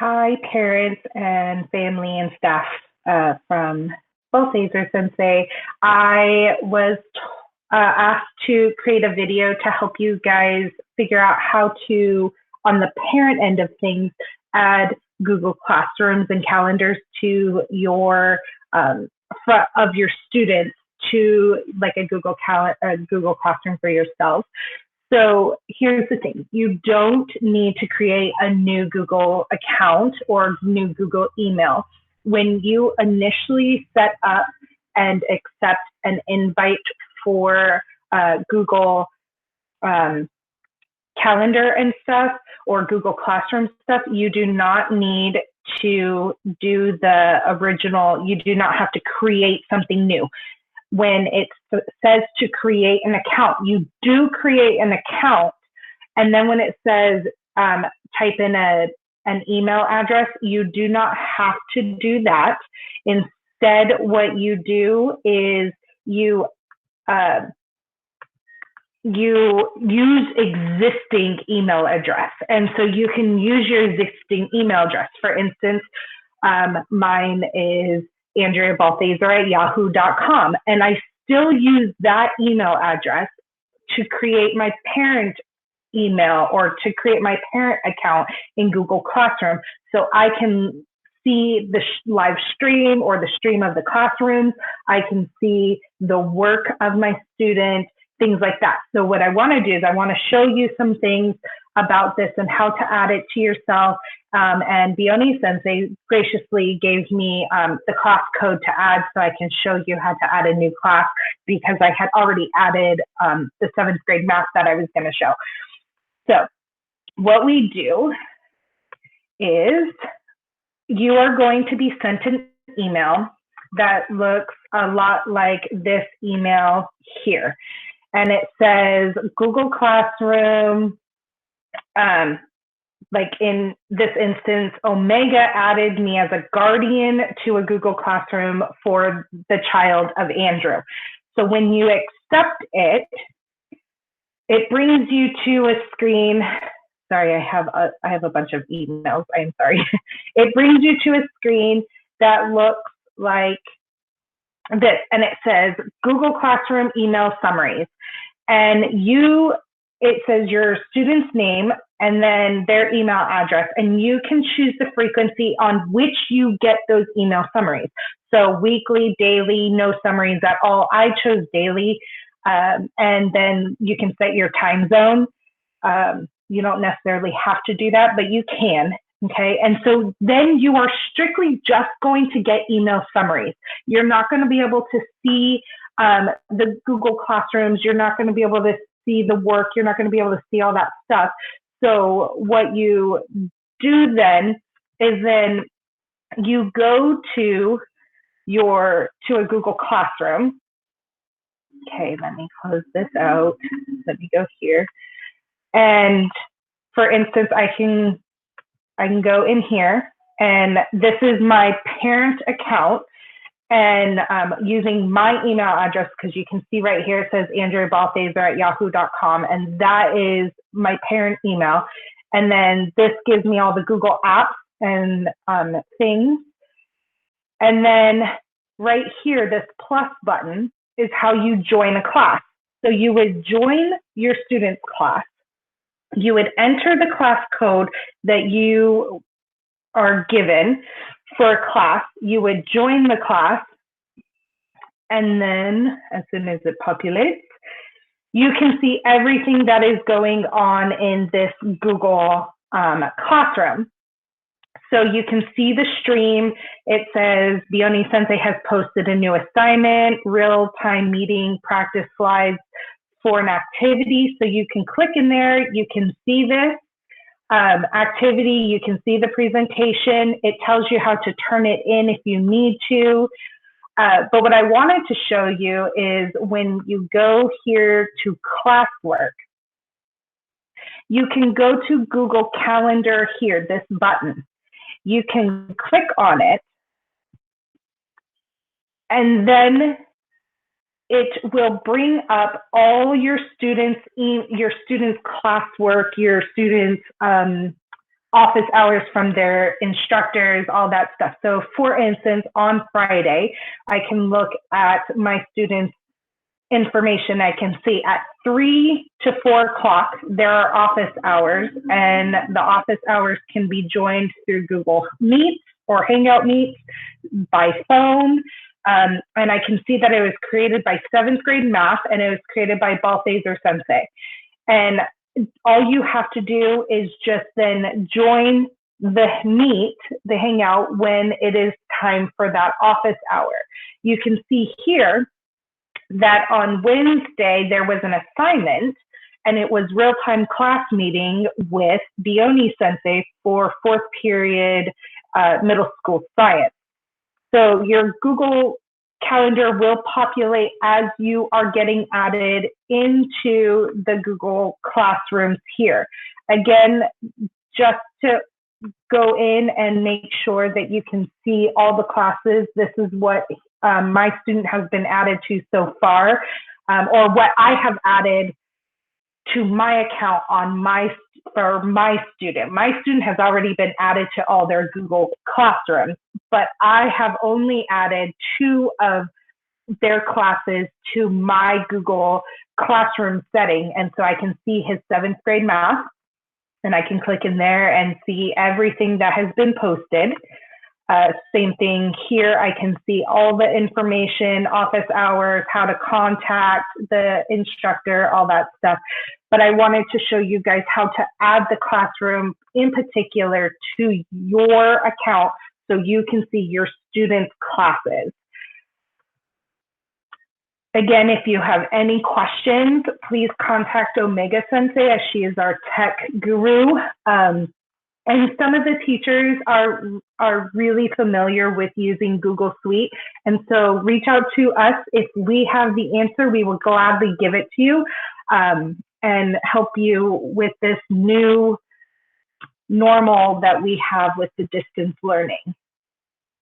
Hi, parents and family and staff from both Azer Sensei. I was asked to create a video to help you guys figure out how to, on the parent end of things, add Google Classrooms and calendars to your of your students to like a Google Classroom for yourself. So here's the thing. You don't need to create a new Google account or new Google email. When you initially set up and accept an invite for Google Calendar and stuff or Google Classroom stuff, you do not need to do the original. You do not have to create something new. When it says to create an account, you do create an account. And then when it says type in an email address, you do not have to do that. Instead, what you do is you use existing email address. And so you can use your existing email address. For instance, mine is AndreaBalthaser@yahoo.com. And I still use that email address to create my parent email or to create my parent account in Google Classroom. So I can see the live stream or the stream of the classrooms. I can see the work of my student, things like that. So what I want to do is I want to show you some things about this and how to add it to yourself. And Bioni Sensei graciously gave me the class code to add so I can show you how to add a new class because I had already added the 7th grade math that I was going to show. So what we do is you are going to be sent an email that looks a lot like this email here. And it says Google Classroom, like in this instance, Omega added me as a guardian to a Google Classroom for the child of Andrew. So when you accept it, it brings you to a screen. Sorry, I have a bunch of emails. I'm sorry. It brings you to a screen that looks like this, and it says Google Classroom email summaries. And it says your student's name and then their email address, and you can choose the frequency on which you get those email summaries. So weekly, daily, no summaries at all. I chose daily, and then you can set your time zone. You don't necessarily have to do that, but you can. Okay, and so then you are strictly just going to get email summaries. You're not going to be able to see the Google Classrooms. You're not going to be able to see the work. You're not going to be able to see all that stuff. So what you do then is then you go to a Google Classroom. Okay, let me close this out. Let me go here. And for instance, I can go in here, and this is my parent account, and using my email address, because you can see right here, it says AndreaBalthaser@yahoo.com, and that is my parent email. And then this gives me all the Google apps and things. And then right here, this plus button is how you join a class. So you would join your student's class. You would enter the class code that you are given for a class. You would join the class, and then as soon as it populates, you can see everything that is going on in this Google Classroom. So you can see the stream. It says Bioni Sensei has posted a new assignment, real-time meeting practice slides for an activity. So you can click in there, you can see this activity, you can see the presentation. It tells you how to turn it in if you need to. But what I wanted to show you is when you go here to classwork, you can go to Google Calendar here, this button. You can click on it, and then it will bring up all your students' classwork, your students' office hours from their instructors, all that stuff. So for instance, on Friday, I can look at my students' information. I can see at 3 to 4 o'clock, there are office hours, and the office hours can be joined through Google Meets or Hangout Meets by phone. And I can see that it was created by 7th grade math, and it was created by Balthazar Sensei. And all you have to do is just then join the Meet, the Hangout, when it is time for that office hour. You can see here that on Wednesday, there was an assignment, and it was real-time class meeting with Dione Sensei for 4th period middle school science. So your Google Calendar will populate as you are getting added into the Google Classrooms here. Again, just to go in and make sure that you can see all the classes. This is what my student has been added to so far, or what I have added to my account on for my student. My student has already been added to all their Google Classrooms, but I have only added 2 of their classes to my Google Classroom setting. And so I can see his 7th grade math, and I can click in there and see everything that has been posted. Same thing here. I can see all the information, office hours, how to contact the instructor, all that stuff. But I wanted to show you guys how to add the classroom in particular to your account so you can see your students' classes. Again, if you have any questions, please contact Omega Sensei, as she is our tech guru. And some of the teachers are really familiar with using Google Suite. And so reach out to us. If we have the answer, we will gladly give it to you and help you with this new normal that we have with the distance learning.